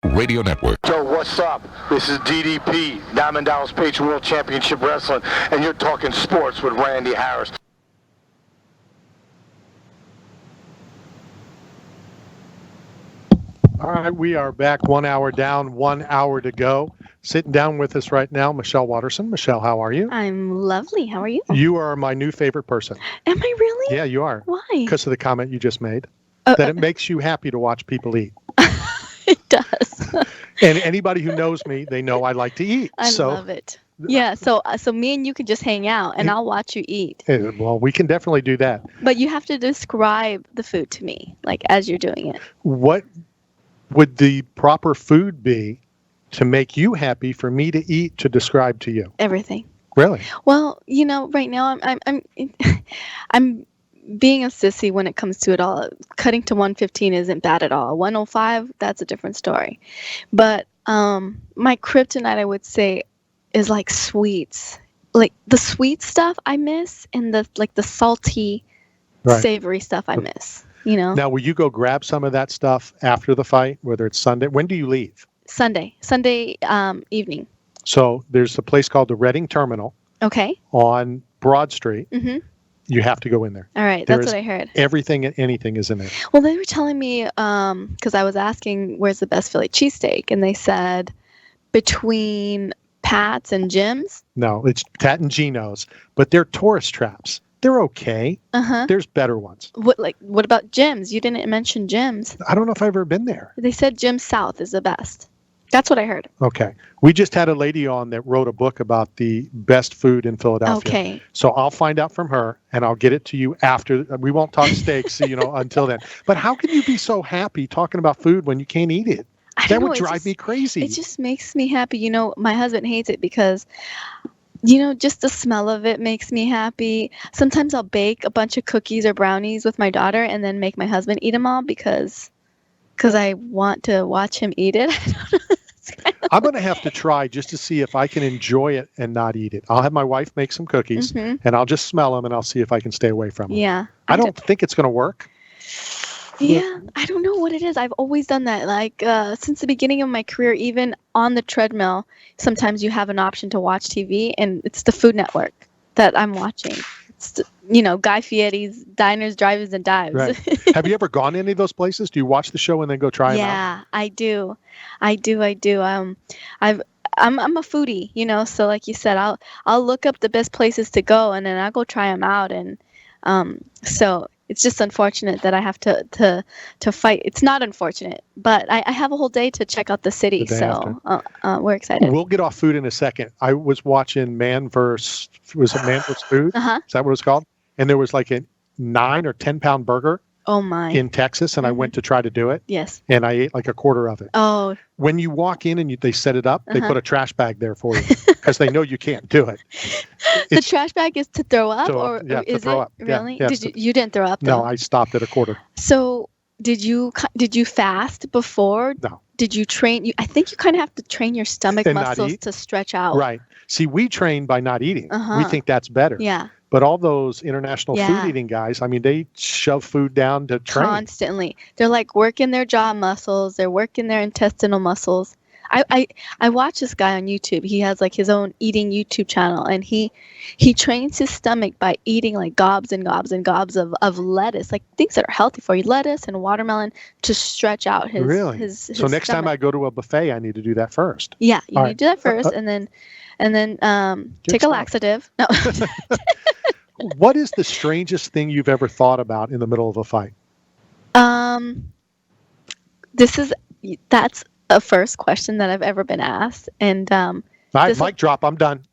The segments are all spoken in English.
Radio Network. Yo, what's up? This is DDP, Diamond Dallas Page World Championship Wrestling, and you're talking sports with Randy Harris. All right, we are back 1 hour down, 1 hour to go. Sitting down with us right now, Michelle Waterson. Michelle, how are you? I'm lovely. How are you? You are my new favorite person. Am I really? Yeah, you are. Why? Because of the comment you just made. That it makes you happy to watch people eat. It does. And anybody who knows me, they know I like to eat. I love it. Yeah, so me and you can just hang out, and I'll watch you eat. Well, we can definitely do that. But you have to describe the food to me, like as you're doing it. What would the proper food be to make you happy for me to eat to describe to you? Everything. Really? Well, right now I'm being a sissy when it comes to it all. Cutting to 115 isn't bad at all. 105, that's a different story. But my kryptonite, I would say, is like sweets. Like the sweet stuff I miss, and the salty, savory stuff I miss. Now, will you go grab some of that stuff after the fight, whether it's Sunday? When do you leave? Sunday evening. So there's a place called the Reading Terminal. Okay. On Broad Street. Mm-hmm. You have to go in there. All right, that's what I heard. Everything and anything is in there. Well, they were telling me, because I was asking where's the best Philly cheesesteak, and they said between Pat's and Jim's. No, it's Pat and Gino's, but they're tourist traps. They're okay. Uh-huh. There's better ones. What about Jim's? You didn't mention Jim's. I don't know if I've ever been there. They said Jim's South is the best. That's what I heard. Okay. We just had a lady on that wrote a book about the best food in Philadelphia. Okay. So I'll find out from her, and I'll get it to you after. We won't talk steaks, until then. But how can you be so happy talking about food when you can't eat it? That would drive me crazy. It just makes me happy. My husband hates it because, just the smell of it makes me happy. Sometimes I'll bake a bunch of cookies or brownies with my daughter and then make my husband eat them all because I want to watch him eat it. I'm going to have to try just to see if I can enjoy it and not eat it. I'll have my wife make some cookies, and I'll just smell them, and I'll see if I can stay away from them. Yeah. I don't think it's going to work. Yeah, I don't know what it is. I've always done that. Like since the beginning of my career, even on the treadmill, sometimes you have an option to watch TV, and it's the Food Network that I'm watching. It's Guy Fieri's Diners, Drive-Ins, and Dives. Right. Have you ever gone to any of those places? Do you watch the show and then go try them out? Yeah, I do. I'm a foodie, so like you said, I'll look up the best places to go, and then I'll go try them out, and so it's just unfortunate that I have to fight. It's not unfortunate, but I have a whole day to check out the city, so we're excited. We'll get off food in a second. I was watching Man vs. Was it Man vs. Food? Uh-huh. Is that what it's called? And there was like a 9 or 10 pound burger. Oh my! In Texas, and I went to try to do it. Yes. And I ate like a quarter of it. Oh. When you walk in and they set it up, they put a trash bag there for you because they know you can't do it. The trash bag is to throw up, or is throw it up. really? Yeah, You didn't throw up, though? No, I stopped at a quarter. So did you fast before? No. Did you train? I think you kind of have to train your stomach muscles to stretch out. Right. See, we train by not eating. We think that's better. Yeah. But all those international food eating guys, they shove food down to train. Constantly. They're like working their jaw muscles. They're working their intestinal muscles. I watch this guy on YouTube. He has like his own eating YouTube channel, and he trains his stomach by eating like gobs and gobs and gobs of lettuce, like things that are healthy for you, lettuce and watermelon, to stretch out his his So next stomach. time I go to a buffet, I need to do that first. Yeah, you need to do that first, and then take a laxative. No. What is the strangest thing you've ever thought about in the middle of a fight? That's a first question that I've ever been asked, and mic drop. I'm done.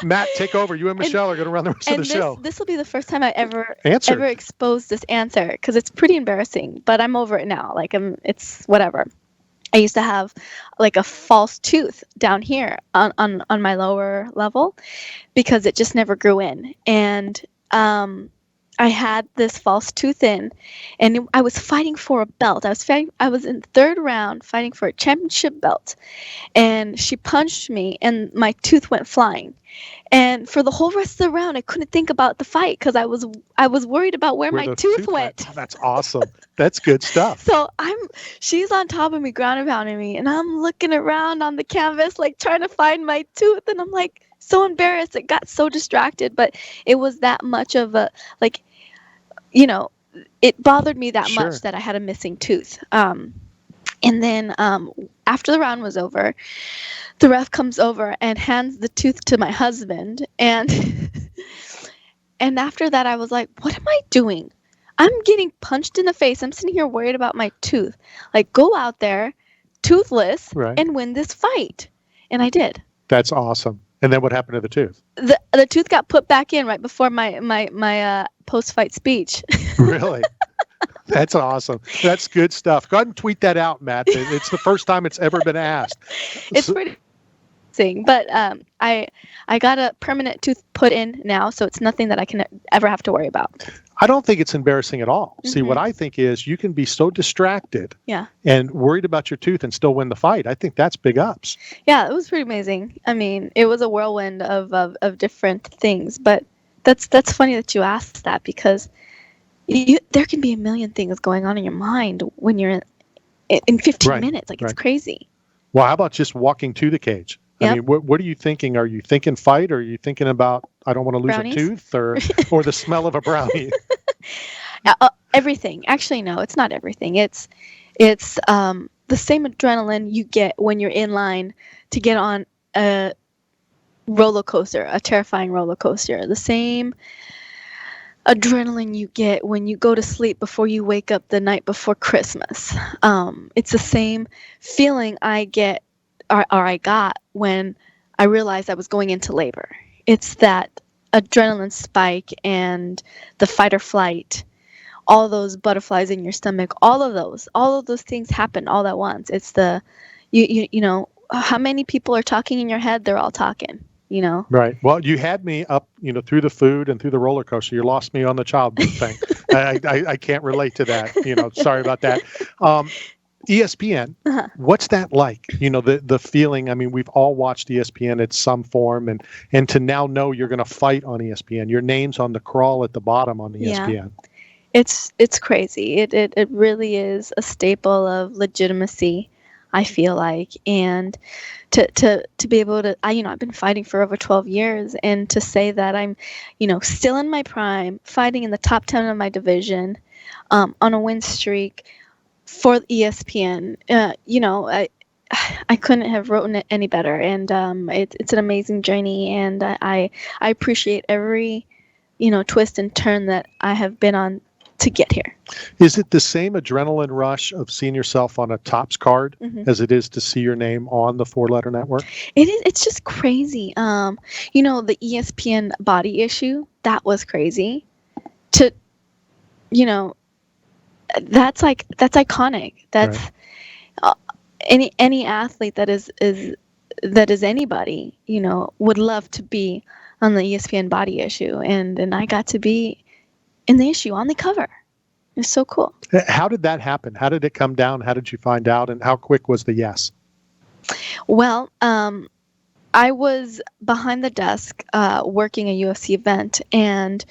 Matt, take over. You and Michelle are going to run the rest of the show. This will be the first time I ever exposed this answer, because it's pretty embarrassing, but I'm over it now. Like it's whatever. I used to have like a false tooth down here on my lower level because it just never grew in. And I I had this false tooth in, and I was fighting for a belt. I was in the third round fighting for a championship belt, and she punched me, and my tooth went flying. And for the whole rest of the round, I couldn't think about the fight because I was worried about where my tooth went. Oh, that's awesome. That's good stuff. So she's on top of me, ground and pounding me, and I'm looking around on the canvas, like trying to find my tooth, and I'm like so embarrassed. It got so distracted, but it was that much of a, like, you know, it bothered me that Sure. much that I had a missing tooth. And then after the round was over, the ref comes over and hands the tooth to my husband, and and after that I was like, what am I doing? I'm getting punched in the face. I'm sitting here worried about my tooth. Like, go out there toothless Right. and win this fight. And I did. That's awesome. And then what happened to the tooth? The tooth got put back in right before my post-fight speech. Really? That's awesome. That's good stuff. Go ahead and tweet that out, Matt. It's the first time it's ever been asked. It's pretty amazing, but I got a permanent tooth put in now, so it's nothing that I can ever have to worry about. I don't think it's embarrassing at all. Mm-hmm. See, what I think is you can be so distracted Yeah. and worried about your tooth and still win the fight. I think that's big ups. Yeah, it was pretty amazing. I mean, it was a whirlwind of different things, but that's funny that you asked that, because there can be a million things going on in your mind when you're in 15 Right, minutes. Like, it's right. crazy. Well, how about just walking to the cage? I Yep. mean, what are you thinking? Are you thinking fight? Or are you thinking about, I don't want to lose Brownies? a tooth, or the smell of a brownie? Everything. Actually, no, it's not everything. It's the same adrenaline you get when you're in line to get on a roller coaster, a terrifying roller coaster. The same adrenaline you get when you go to sleep before you wake up the night before Christmas. It's the same feeling I get, or I got, when I realized I was going into labor. It's that adrenaline spike and the fight or flight, all those butterflies in your stomach, all of those things happen all at once. It's the, you know, how many people are talking in your head? They're all talking. You know? Right. Well, you had me up, through the food and through the roller coaster. You lost me on the childbirth thing. I can't relate to that. Sorry about that. ESPN, Uh-huh. what's that like? The feeling. I mean, we've all watched ESPN at some form, and to now know you're going to fight on ESPN. Your name's on the crawl at the bottom on ESPN. Yeah. It's crazy. It really is a staple of legitimacy, I feel like, and to be able to, I've been fighting for over 12 years, and to say that I'm, still in my prime, fighting in the top 10 of my division, on a win streak for ESPN, I couldn't have written it any better, and it's an amazing journey, and I appreciate every, twist and turn that I have been on to get here. Is it the same adrenaline rush of seeing yourself on a Topps card as it is to see your name on the 4-letter network? It is. It's just crazy. The ESPN body issue, that was crazy. That's iconic. That's right. Any athlete that is anybody, would love to be on the ESPN body issue, and I got to be in the issue on the cover. It's so cool. How did that happen? How did it come down? How did you find out? And how quick was the yes? Well, I was behind the desk working a UFC event, and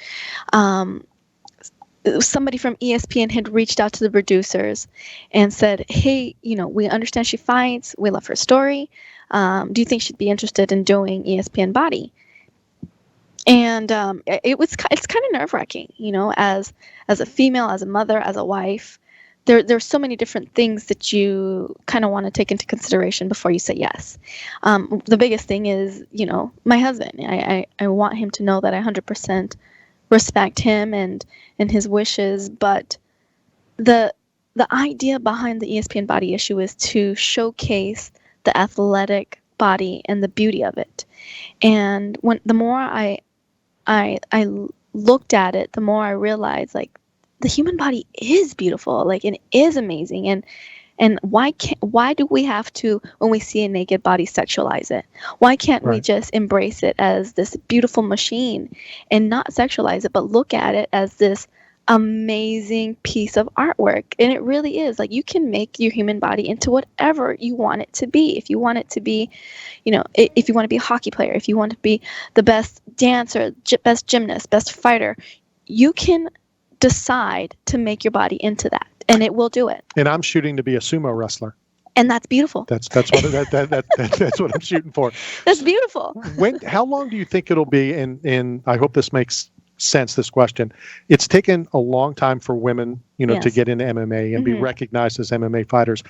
somebody from ESPN had reached out to the producers and said, hey, we understand she fights. We love her story. Do you think she'd be interested in doing ESPN body? And it's kind of nerve-wracking, as a female, as a mother, as a wife. There's so many different things that you kind of want to take into consideration before you say yes. The biggest thing is, my husband. I want him to know that I 100% respect him and his wishes. But the idea behind the ESPN body issue is to showcase the athletic body and the beauty of it. And the more I looked at it, the more I realized, like, the human body is beautiful, like, and it is amazing, and And why do we have to, when we see a naked body, sexualize it? Why can't we just embrace it as this beautiful machine and not sexualize it, but look at it as this amazing piece of artwork? And it really is. Like, you can make your human body into whatever you want it to be. If you want it to be, if you want to be a hockey player, if you want to be the best dancer, best gymnast, best fighter, you can decide to make your body into that, and it will do it. And I'm shooting to be a sumo wrestler. And that's beautiful. That's what I'm shooting for. That's beautiful. How long do you think it'll be? And I hope this makes sense, this question. It's taken a long time for women, to get into MMA and be recognized as MMA fighters.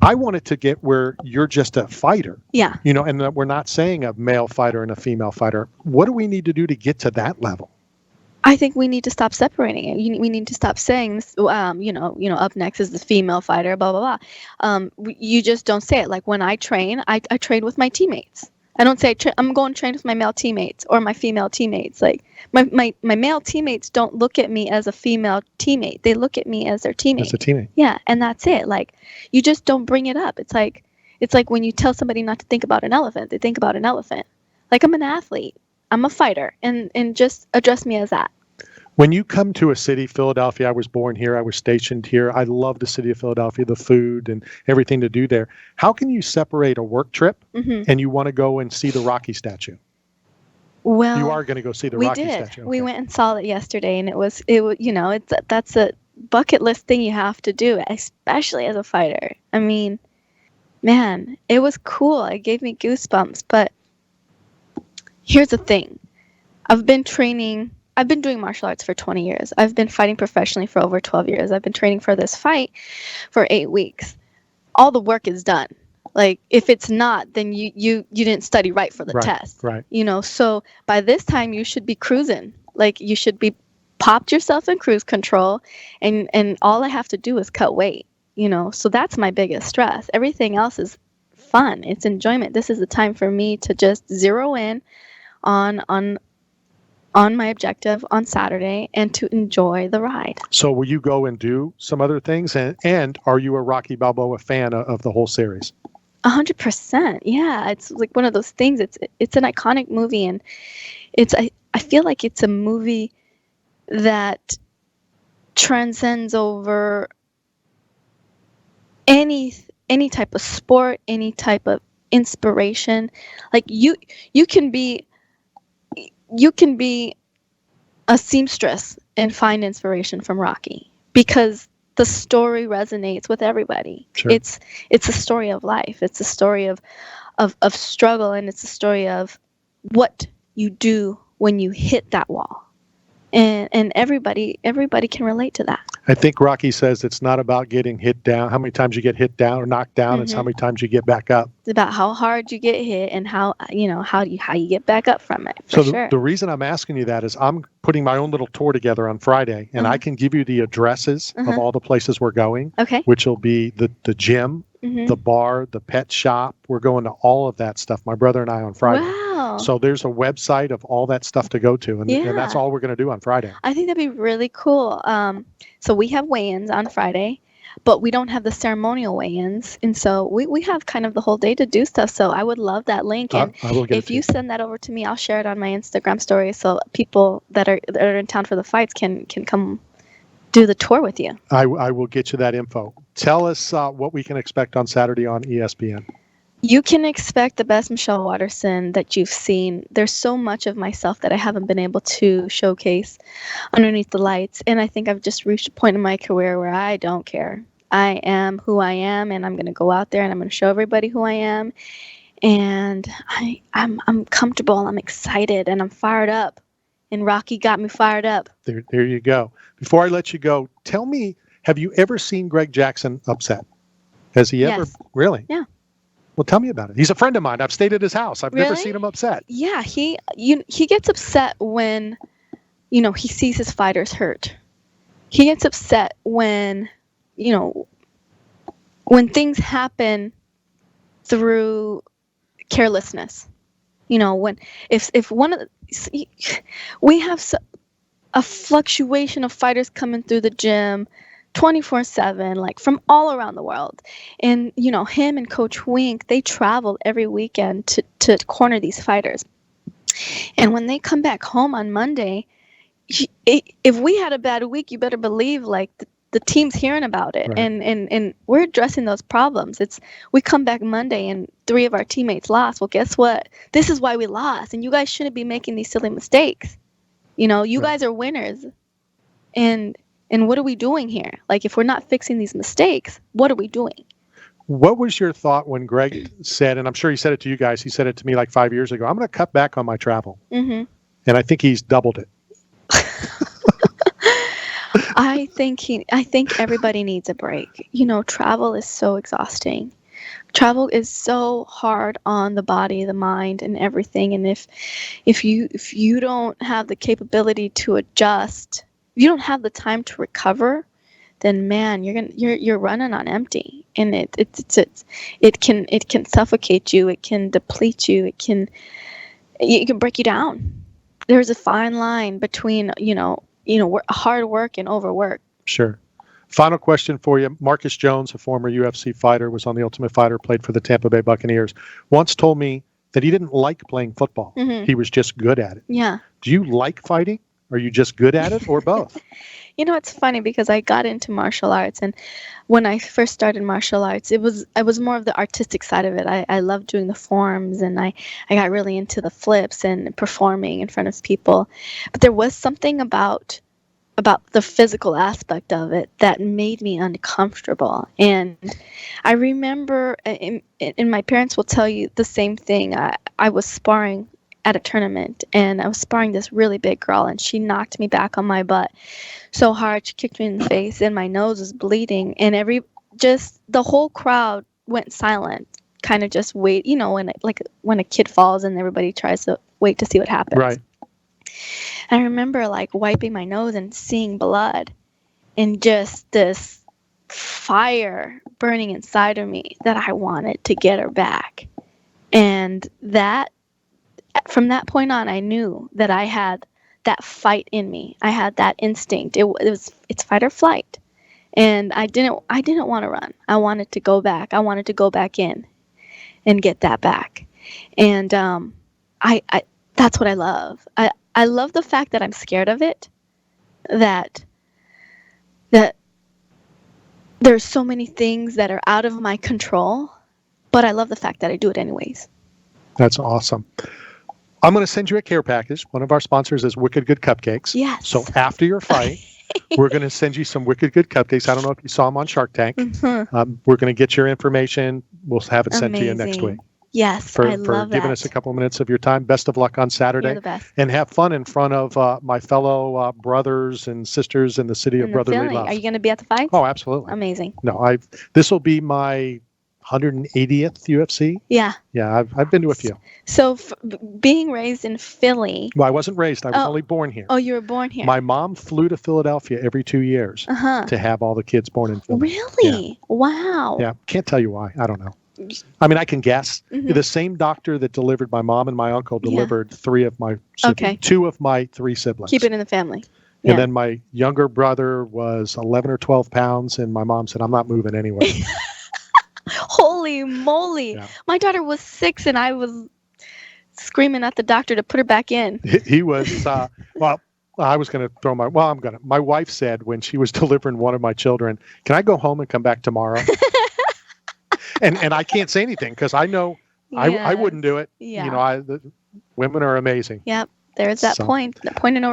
I want it to get where you're just a fighter. Yeah. And that we're not saying a male fighter and a female fighter. What do we need to do to get to that level? I think we need to stop separating it. We need to stop saying, up next is the female fighter, blah, blah, blah. You just don't say it. Like, when I train, I train with my teammates. I don't say I'm going to train with my male teammates or my female teammates. Like, my male teammates don't look at me as a female teammate. They look at me as their teammate. As a teammate. Yeah, and that's it. Like, you just don't bring it up. It's like when you tell somebody not to think about an elephant, they think about an elephant. Like, I'm an athlete. I'm a fighter, and just address me as that. When you come to a city, Philadelphia, I was born here, I was stationed here. I love the city of Philadelphia, the food and everything to do there. How can you separate a work trip and you want to go and see the Rocky statue? Well, you are going to go see the Rocky statue. We did. We went and saw it yesterday, and that's a bucket list thing you have to do, especially as a fighter. I mean, man, it was cool. It gave me goosebumps. But here's the thing. I've been doing martial arts for 20 years. I've been fighting professionally for over 12 years. I've been training for this fight for 8 weeks. All the work is done. Like, if it's not, then you didn't study right for the test. Right. So by this time you should be cruising. Like, you should be popped yourself in cruise control, and all I have to do is cut weight. So that's my biggest stress. Everything else is fun. It's enjoyment. This is the time for me to just zero in on my objective on Saturday and to enjoy the ride. So will you go and do some other things? And are you a Rocky Balboa fan of the whole series? 100%. Yeah. It's like one of those things. It's an iconic movie, and I feel like it's a movie that transcends over any type of sport, any type of inspiration. Like, you can be a seamstress and find inspiration from Rocky, because the story resonates with everybody. Sure. It's a story of life. It's a story of struggle, and it's a story of what you do when you hit that wall. And everybody can relate to that. I think Rocky says it's not about getting hit down, how many times you get hit down or knocked down, it's how many times you get back up. It's about how hard you get hit and how you get back up from it. So the reason I'm asking you that is I'm putting my own little tour together on Friday, and I can give you the addresses of all the places we're going, which will be the gym, the bar, the pet shop. We're going to all of that stuff, my brother and I, on Friday. Wow. So there's a website of all that stuff to go to, and that's all we're going to do on Friday. I think that'd be really cool. So we have weigh-ins on Friday, but we don't have the ceremonial weigh-ins, and so we have kind of the whole day to do stuff. So I would love that link, and if you send that over to me, I'll share it on my Instagram story, so people that are in town for the fights can come do the tour with you. I will get you that info. Tell us what we can expect on Saturday on ESPN. You can expect the best Michelle Waterson that you've seen. There's so much of myself that I haven't been able to showcase underneath the lights. And I think I've just reached a point in my career where I don't care. I am who I am, and I'm going to go out there and I'm going to show everybody who I am. And I'm comfortable, I'm excited, and I'm fired up. And Rocky got me fired up. There you go. Before I let you go, tell me, have you ever seen Greg Jackson upset? Has he ever? Yes. Really? Yeah. Well, tell me about it. He's a friend of mine. I've stayed at his house. I've never Really? seen him upset. Yeah, he gets upset when, he sees his fighters hurt. He gets upset when, when things happen through carelessness. When if one of we have a fluctuation of fighters coming through the gym 24/7, like from all around the world. And, him and Coach Wink, they travel every weekend to corner these fighters. And when they come back home on Monday, if we had a bad week, you better believe like the team's hearing about it. Right. And we're addressing those problems. We come back Monday and 3 of our teammates lost. Well, guess what? This is why we lost. And you guys shouldn't be making these silly mistakes. You Right. guys are winners. And what are we doing here? Like, if we're not fixing these mistakes, what are we doing? What was your thought when Greg said, and I'm sure he said it to you guys, he said it to me like 5 years ago, I'm going to cut back on my travel. Mm-hmm. And I think he's doubled it. I think everybody needs a break. Travel is so exhausting. Travel is so hard on the body, the mind, and everything. And if you don't have the capability to adjust, if you don't have the time to recover, then man, you're running on empty, and it can suffocate you, it can deplete you, it can break you down. There's a fine line between hard work and overwork. Sure. Final question for you. Marcus Jones, a former UFC fighter, was on The Ultimate Fighter, played for the Tampa Bay Buccaneers, once told me that he didn't like playing football. Mm-hmm. He was just good at it. Yeah. Do you like fighting? Are you just good at it, or both? It's funny because I got into martial arts, and when I first started martial arts, I was more of the artistic side of it. I loved doing the forms, and I got really into the flips and performing in front of people. But there was something about the physical aspect of it that made me uncomfortable. And I remember, and my parents will tell you the same thing. I was sparring at a tournament, and I was sparring this really big girl, and she knocked me back on my butt so hard. She kicked me in the face, and my nose was bleeding, and the whole crowd went silent, kind of just wait, when a kid falls and everybody tries to wait to see what happens. Right. And I remember like wiping my nose and seeing blood, and just this fire burning inside of me that I wanted to get her back. And from that point on, I knew that I had that fight in me. I had that instinct. It's fight or flight. And I didn't want to run. I wanted to go back. I wanted to go back in and get that back. And I that's what I love. I love the fact that I'm scared of it. That there's so many things that are out of my control, but I love the fact that I do it anyways. That's awesome. I'm going to send you a care package. One of our sponsors is Wicked Good Cupcakes. Yes. So after your fight, we're going to send you some Wicked Good Cupcakes. I don't know if you saw them on Shark Tank. Mm-hmm. We're going to get your information. We'll have it sent to you next week. Yes, I love for giving us a couple minutes of your time. Best of luck on Saturday. You're the best. And have fun in front of my fellow brothers and sisters in the city of brotherly love. Are you going to be at the fight? Oh, absolutely. Amazing. No, this will be my 180th UFC. Yeah. Yeah, I've been to a few. So being raised in Philly. Well, I wasn't raised. I was only born here. Oh, you were born here. My mom flew to Philadelphia every 2 years to have all the kids born in Philly. Really? Yeah. Wow. Yeah. Can't tell you why. I don't know. I mean, I can guess. Mm-hmm. The same doctor that delivered my mom and my uncle delivered 3 of my siblings, Okay. 2 of my 3 siblings. Keep it in the family. Yeah. And then my younger brother was 11 or 12 pounds, and my mom said, I'm not moving anywhere. Holy moly. Yeah. My daughter was 6, and I was screaming at the doctor to put her back in. He was, well, I was going to throw my wife said when she was delivering one of my children, can I go home and come back tomorrow? and I can't say anything because I know I wouldn't do it. Yeah. You know, women are amazing. Yep. There's that point, the point of no